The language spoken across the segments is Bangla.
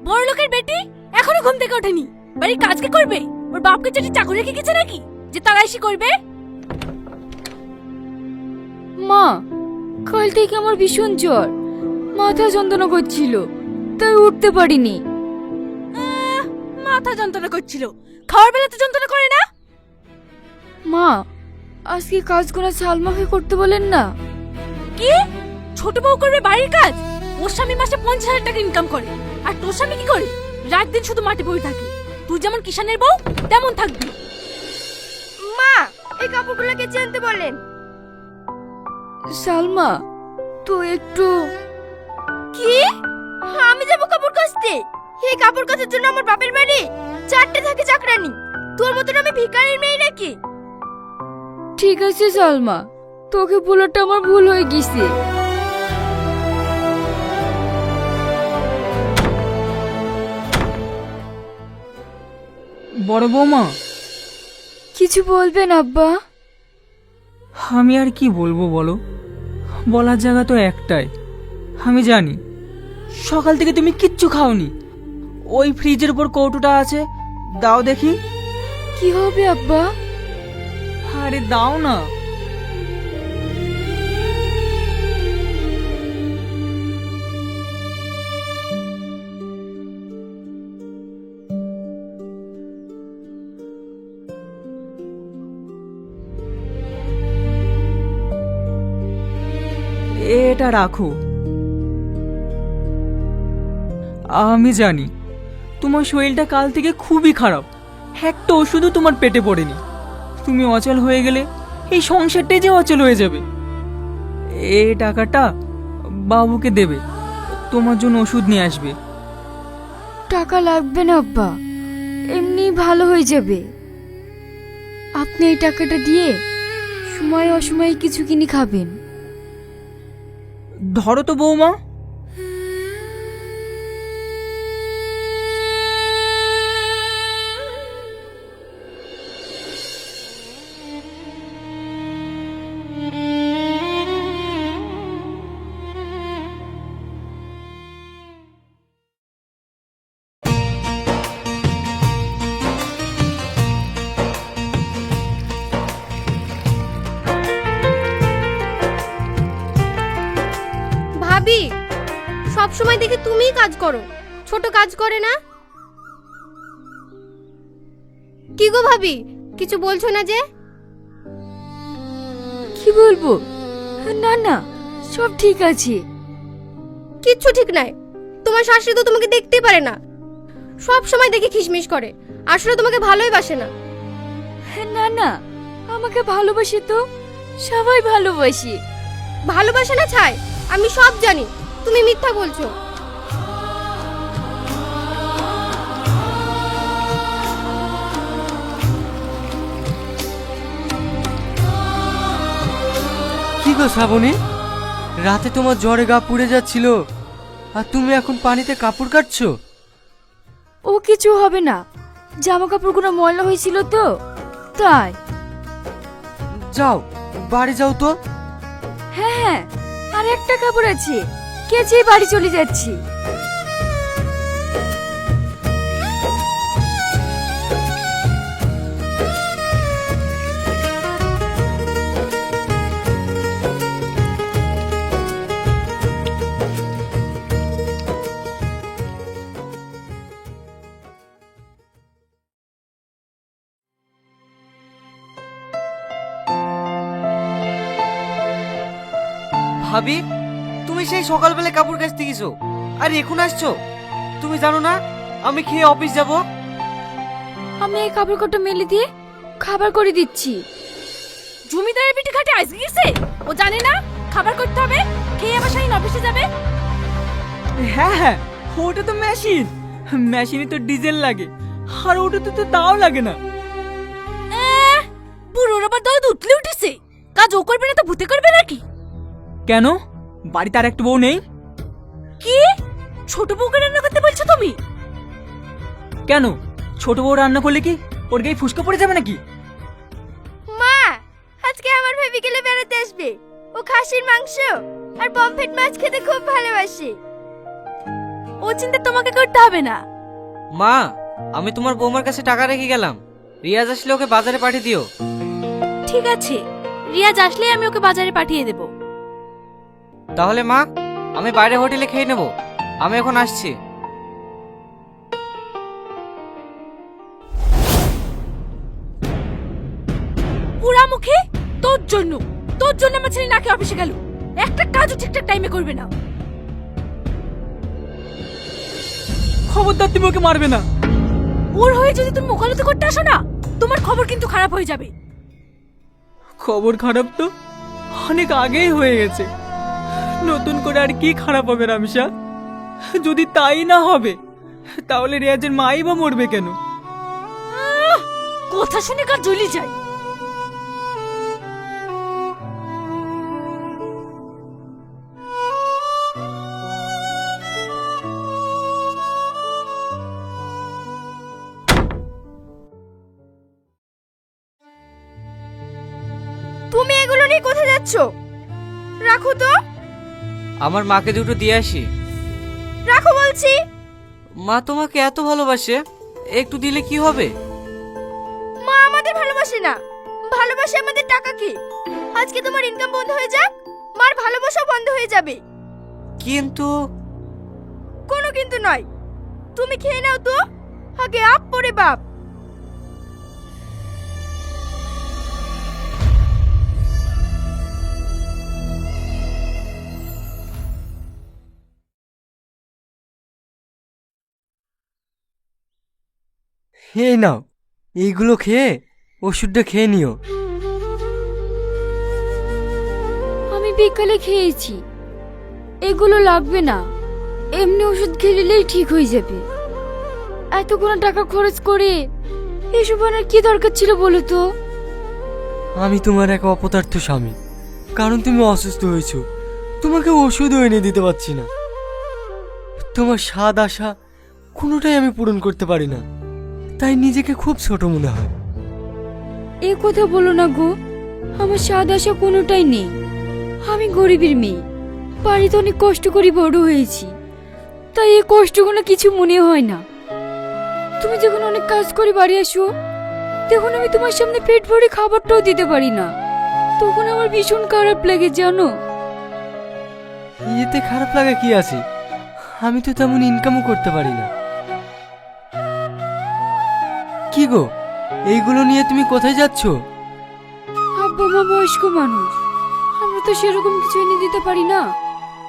বড় লোকের বেটি এখনো ঘুম থেকে ওঠেনি, বাড়ির কাজ কে করবে? ওর বাপকে যেটি চাকরি রেখে গেছে নাকি যে তারা এসে করবে? মা, কাল থেকে আমার ভীষণ জ্বর, মাথা যন্ত্রণা করছিল, তাই উঠতে পারিনি। মাথা যন্ত্রণা করছিল, খাওয়ার বেলা তো যন্ত্রণা করে না? মা, আজকে কাজগুলো সালমাকে করতে বলেন না। কি? ছোট বউ করবে বাড়ির কাজ? ওর স্বামী মাসে 50,000 টাকা ইনকাম করে, আর তোর স্বামী কি করে? রাত দিন শুধু মাঠে বসে থাকে। তুই যেমন কিষানের বউ তেমন থাকবি। মা, এই কাপড়গুলোকে চেনতে বলেন। সালমা, তো একটু। কি? আমি যাবো কাপড় কাচতে? এই কাপড় কাচার জন্য আমার বাপের বাড়ি 4টে থাকে চাকরানি। তোর মতন আমি ভিখারির মেয়ে নাকি? ঠিক আছে সালমা, তোকে বলাটা আমার ভুল হয়ে গেছে। বড় বৌমা, কিছু বলবেন আব্বা? আমি আর কি বলবো বলো, বলার জায়গা তো একটাই। আমি জানি সকাল থেকে তুমি কিচ্ছু খাওনি। ওই ফ্রিজের উপর কৌটোটা আছে, দাও দেখি। কি হবে আব্বা? আরে দাও না। এটা রাখো। আমি জানি তোমার শরীরটা কাল থেকে খুবই খারাপ, একটা ওষুধও তোমার পেটে পড়েনি। তুমি অচল হয়ে গেলে এই সংসারটাই যে অচল হয়ে যাবে। এই টাকাটা বাবুকে দেবে, তোমার জন্য ওষুধ নিয়ে আসবে। টাকা লাগবে না আব্বা, এমনি ভালো হয়ে যাবে। আপনি এই টাকাটা দিয়ে সময় অসময়ে কিছু কিনে খাবেন। ধরো তো বৌমা। ভাবি, সব সময় দেখি তুমিই কাজ করো, ছোট কাজ করে না। কি গো ভাবি, কিছু বলছো না যে? কি বলবো? না না, সব ঠিক আছে। কিচ্ছু ঠিক নাই। তোমার শাশুড়ি তো তোমাকে দেখতেই পারে না, সব সময় দেখি খিসমিস করে, আসলে তোমাকে ভালোই বাসে না। না না, আমাকে ভালোবাসে তো, সবাই ভালোবাসে। ভালোবাসে না ছাই, আমি সব জানি, তুমি মিথ্যা বলছো। কি গো শ্রাবণী, রাতে তোমার জ্বরে গা পুড়ে যাচ্ছিল, আর তুমি এখন পানিতে কাপড় কাটছো? ও কিছু হবে না, জামা কাপড়গুলো ময়লা হয়েছিল তো তাই। যাও বাড়ি যাও তো। হ্যাঁ হ্যাঁ, আর একটা কাপড় আছে, কেচে বাড়ি চলে যাচ্ছি। ভাবি, তুমি সেই সকালবেলা কাপড় কাচতে গেছো, আর এখন আসছো? তুমি জানো না আমি খেয়ে অফিস যাব? আমি এই কাপড় কটা মেলে দিয়ে খাবার করে দিচ্ছি। জমিদারের পিঠে খাটে আইস গেছে, ও জানে না খাবার করতে হবে, খেয়ে আবার শাহিন অফিসে যাবে। হ্যাঁ হ্যাঁ, ওটা তো মেশিন, মেশিনে তো ডিজেল লাগে, আর ওটাতে তো তাও লাগে না। বুড়োর আবার দদ উঠলে উঠেছে, কাজ ও করবে না তো ভূতে করবে নাকি? কেন, বাড়িতে আর একটা বউ নেই? কি? ছোট বউকে রান্না করতে বলছো তুমি? কেন, ছোট বউ রান্না করলে কি ওর গায়ে ফুসকা পড়ে যাবে নাকি? মা, আজকে আমার ভাবি গেলে বেড়াতে আসবে, ও খাসির মাংস আর পমফ্রেট মাছ খেতে খুব ভালোবাসে। ও ও চিন্তা তোমাকে করতে হবে না। মা, আমি তোমার বৌমার কাছে টাকা রেখে গেলাম। রিয়াজ আসলে ওকে বাজারে পাঠিয়ে দিও। ঠিক আছে, রিয়াজ আসলেই আমি ওকে বাজারে পাঠিয়ে দেব। তাহলে মা, আমি বাইরে হোটেলে খেয়ে নেব। আমি এখন আসছি। পুরামুখী, তোর জন্য আমার ছেলে নাকি অফিসে গেল, একটা কাজও ঠিকঠাক টাইমে করবে না। খবরদার, তুমি ওকে মারবে না। ওর হয়ে যদি তুমি ওকালতি করতে আসো না, তোমার খবর কিন্তু খারাপ হয়ে যাবে। খবর খারাপ তো অনেক আগেই হয়ে গেছে, নতুন করে আর কি খারাপ হবে রামিসা? যদি তাই না হবে তাহলে রিয়াজের মাই বা মরবে কেন? কথা শুনে কার জ্বলি যায়। তুমি এগুলো নিয়ে কোথায় যাচ্ছ? রাখো তো। আমার মাকে দুটো দিয়ে আসি। রাখো বলছি। মা তোমাকে এত ভালোবাসে, একটু দিলে কি হবে? মা আমাদের ভালোবাসে না, ভালোবাসে আমাদের টাকাকে। আজকে তোমার ইনকাম বন্ধ হয়ে যাক, মার ভালোবাসাও বন্ধ হয়ে যাবে। কিন্তু কোনো কিন্তু নয়, তুমি খেয়ে নাও তো, আগে আপ পরে বাপ। এই নাও, এইগুলো খেয়ে ওষুধটা খেয়ে নিও। আমি বিকালে খেয়েছি, এগুলো লাগবে না। এমনি ওষুধ খেলেই ঠিক হয়ে যাবে। এতগুলো টাকা খরচ করে এসব আনার কি দরকার ছিল বলো তো? আমি তোমার এক অপদার্থ স্বামী, কারণ তুমি অসুস্থ হয়েছো, তোমাকে ওষুধও এনে দিতে পারছি না। তোমার স্বাদ আশা কোনোটাই আমি পূরণ করতে পারি না, তাই নিজেকে খুব ছোট মনে হয়। এ কথা বলো না গো, আমার স্বাদ আশা কোনোটাই নেই। আমি গরিবের মেয়ে, বাড়িতে অনেক কষ্ট করে বড় হয়েছি, তাই এই কষ্টগুলো কিছু মনে হয় না। তুমি যখন অনেক কাজ করে বাড়ি আসো, তখন আমি তোমার সামনে পেট ভরে খাবারটাও দিতে পারি না, তখন আমার ভীষণ খারাপ লাগে জানো। এতে খারাপ লাগা কি আছে? আমি তো তেমন ইনকামও করতে পারি না। কি গো, এইগুলো নিয়ে তুমি কোথায় যাচ্ছ? আব্বা মা বয়স্ক মানুষ, আমরা তো সেরকম কিছু এনে দিতে পারি না,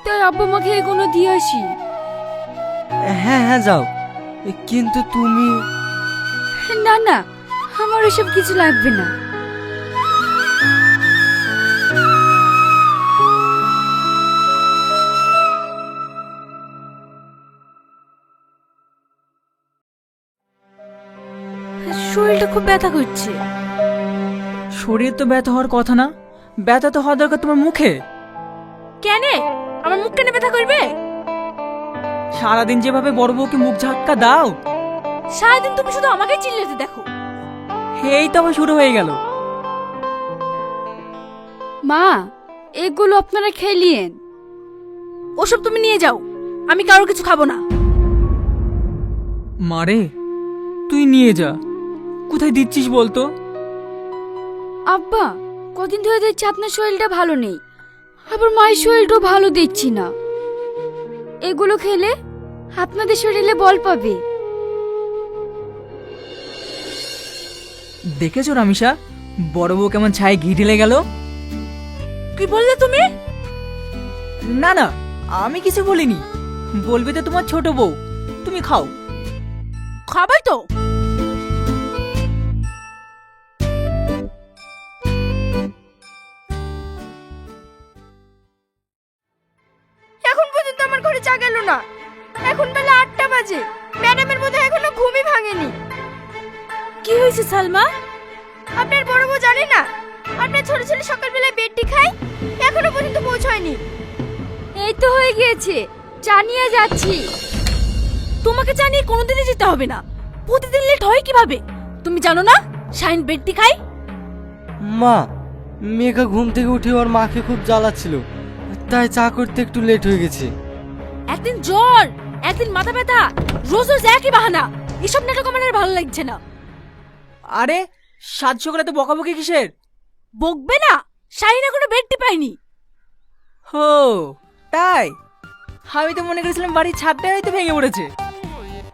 তাই আব্বা মাকে এগুলো দিয়ে আসি। হ্যাঁ হ্যাঁ যাও, কিন্তু তুমি না না, আমার ওসব কিছু লাগবে না। শরীরটা খুব ব্যথা করছে। শরীর তো ব্যথা হওয়ার কথা না, ব্যথা তো হওয়া দরকার তোমার মুখে। কেন আমার মুখ কেন ব্যথা করবে? সারাদিন যেভাবে বড় বউকে মুখ ঝাক্কা দাও, সারাদিন তুমি শুধু আমাকে চিল্লাতে দেখো। এই তো আবার শুরু হয়ে গেল। মা, এগুলো আপনারা খেলিয়েন। ওসব তুমি নিয়ে যাও, আমি কারোর কিছু খাবো না। মারে, তুই নিয়ে যা। কোথায় দিচ্ছিস বলতো? আব্বা, কদিন ধরে দেখছি আপনার শরীরটা ভালো নেই, আবার মায়ের শরীরটাও ভালো দেখছি না। এগুলো খেলে আপনাদের শরীরে বল পাবে। দেখেছো রামিসা, বড় বউ কেমন ছায় ঘি ঢেলে গেল? কি বললে তুমি? না না, আমি কিছু বলিনি। বলবে তো তোমার ছোট বউ। তুমি খাও। খাবাই তো। এখন পর্যন্ত আমার ঘরে চা গেল না, এখন বেলা 8টা বাজে, ম্যাডামের বোধহয় এখনো ঘুমই ভাঙেনি। কি হয়েছে সালমা? আপনার বড় বউ জানে না আপনার ছোট ছেলে সকালবেলায় বেডটি খায়, এখনো পর্যন্ত পৌঁছায়নি। এই তো হয়ে গিয়েছে, চা নিয়ে যাচ্ছি। তোমাকে জানিয়ে কোনোদিনই যেতে হবে না, প্রতিদিন লেট হয় কিভাবে? তুমি জানো না শাইন বেডটি খায়? মা, মেঘা ঘুম থেকে উঠে ওর মাকে খুব জ্বালাচ্ছিল, তাই চা করতে একটু লেট হয়ে গেছে। একদিন জ্বর, একদিন মাথা ব্যথা, রোজ রোজ একই বাহানা। এসব নাটক আমার আর ভালো লাগছে না। আরে সাত সকালে তো বকাবকি কিসের? বকবে না, শাহিন এখনো বেডটি পাইনি। হো তাই? আমি তো মনে করেছিলাম বাড়ির ছাদটাই হয়তো ভেঙে পড়েছে।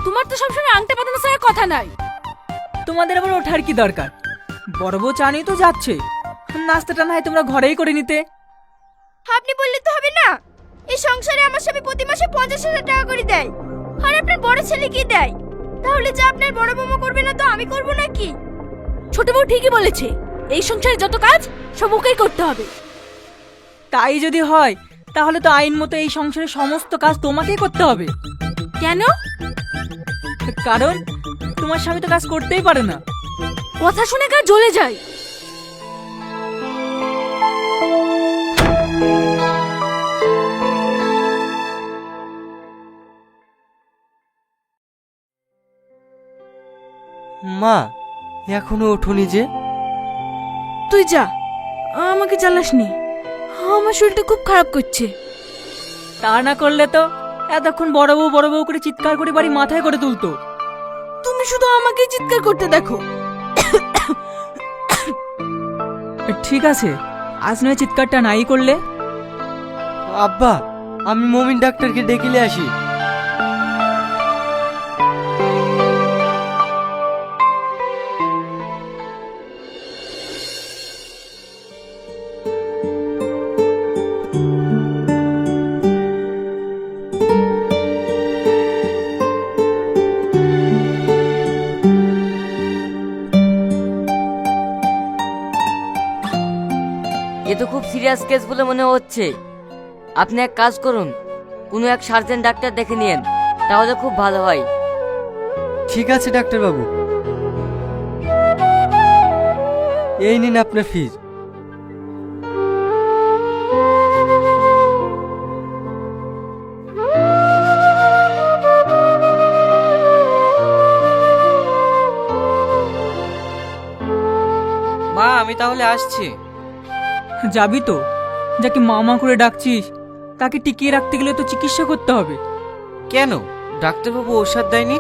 তোমার তো সবসময় আংটা বাঁধানো ছাড়া কথা নাই। তোমাদের আবার ওঠার কি দরকার? বড় বউ চা নিয়ে তো যাচ্ছে, নাস্তাটা না হয় তোমরা ঘরেই করে নিতে। আপনি বললে তো হবে না। এই সংসারে আমার স্বামী প্রতি মাসে 50,000 টাকা করে দেয়, আর আপনার বড় ছেলে কি দেয়? তাহলে যা আপনার বড় বৌমা করবে না তো আমি করব নাকি? ছোট বউ ঠিকই বলেছে, এই সংসারে যত কাজ সব ওকেই করতে হবে। তাই যদি হয় তাহলে তো আইন মতো এই সংসারের সমস্ত কাজ তোমাকেই করতে হবে। কেন? কারণ তোমার স্বামী তো কাজ করতেই পারে না। কথা শুনে গা জ্বলে যায়। মা, এখনো ওঠোনি যে? তুই যা, আমাকে জ্বালাসনি। আমার শরীরটা খুব খারাপ করছে। তা না করলে তো এতক্ষণ বড় বউ করে চিৎকার করে বাড়ি মাথায় করে তুলতো। তুমি শুধু আমাকেই চিৎকার করতে দেখো। ঠিক আছে, আজ নয় চিৎকারটা নাই করলে। আব্বা, আমি মমিন ডাক্তারকে ডেকে আসি। এ তো খুব সিরিয়াস কেস বলে মনে হচ্ছে। আপনি এক কাজ করুন, কোনো এক সার্জেন্ট ডাক্তার দেখে নিন, তাহলে খুব ভালো হয়। ঠিক আছে ডাক্তারবাবু, এই নিন আপনার ফিস। মা আমি তাহলে আসছি। যাবি তো? যাকে মামা করে ডাকছিস তাকে টিকিয়ে রাখতে গেলে তো চিকিৎসা করতে হবে। কেন, ডাক্তারবাবু ঔষধ দেয়নি?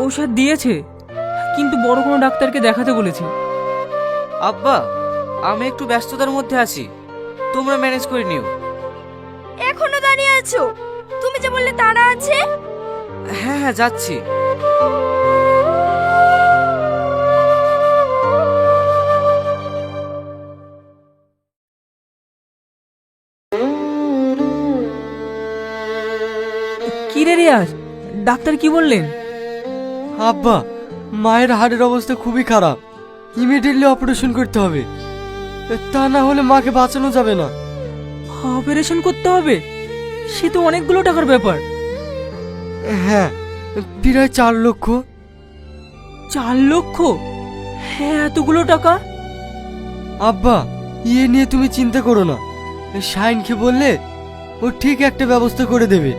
ঔষধ দিয়েছে, কিন্তু বড় কোনো ডাক্তারকে দেখাতে বলেছে। আব্বা আমি একটু ব্যস্ততার মধ্যে আছি, তোমরা ম্যানেজ করে নিও। এখনো দাঁড়িয়ে আছো? তুমি যে বললে তাড়া আছে। হ্যাঁ হ্যাঁ যাচ্ছি। কি রে রিয়াজ, ডাক্তার কি বললেন? আব্বা, মায়ের হাড়ের অবস্থা খুবই খারাপ, ইমিডিয়েটলি অপারেশন করতে হবে, তা না হলে মাকে বাঁচানো যাবে না। অপারেশন করতে হবে? সে তো অনেকগুলো টাকার ব্যাপার। হ্যাঁ, প্রায় 4 লক্ষ। 4 লক্ষ? হ্যাঁ, এতগুলো টাকা? আব্বা, ইয়ে নিয়ে তুমি চিন্তা করো না, শাইনকে বললে ও ঠিক একটা ব্যবস্থা করে দেবে।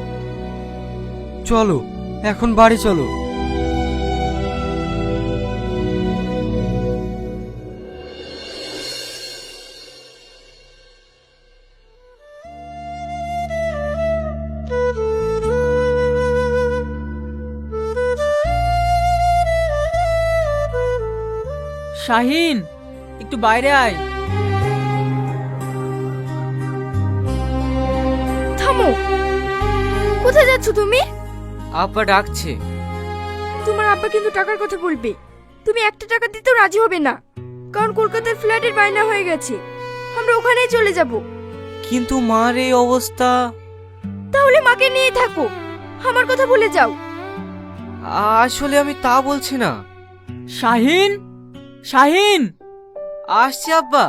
চলো এখন বাড়ি চলো। শাহিন, একটু বাইরে আয়। থামো, কোথায় যাচ্ছ তুমি? আব্বা ডাকছে। তোমার আব্বা কিন্তু টাকার কথা বলবে। তুমি 1 টাকা দিতেও রাজি হবে না, কারণ কলকাতার ফ্ল্যাটের বায়না হয়ে গেছে। আমরা ওখানেই চলে যাব। কিন্তু মার এই অবস্থা। তাহলে মাকে নিয়ে থাকো, আমার কথা ভুলে যাও। আসলে আমি তা বলছি না। শাহিন, শাহিন! আসছি আব্বা।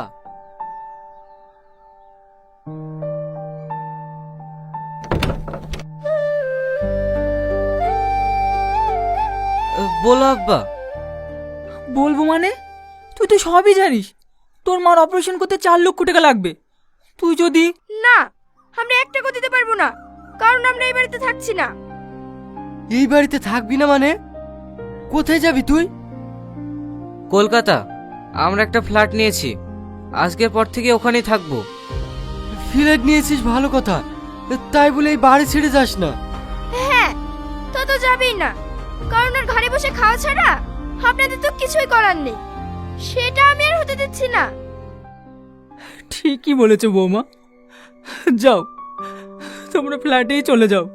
বলো আব্বা। বলবো মানে? তুই তো সবই জানিস, তোর মার অপারেশন করতে 4 লক্ষ টাকা লাগবে। তুই যদি... না, আমরা 1 টাকা দিতে পারবো না, কারণ আমরা এই বাড়িতে থাকছি না। এই বাড়িতে থাকবি না মানে? কোথায় যাবি তুই? কলকাতা। আমরা একটা ফ্ল্যাট নিয়েছি, আজকের পর থেকে ওখানেই থাকবো। ফ্ল্যাট নিয়েছিস ভালো কথা, তাই বলে এই বাড়ি ছেড়ে যাস না। তো তো যাবেই না, কারণ ওর ঘরে বসে খাওয়া ছাড়া আপনাদের তো কিছুই করার নেই। সেটা আমি আর হতে দিচ্ছি না। ঠিকই বলেছো বৌমা, যাও তোমরা ফ্ল্যাটেই চলে যাও।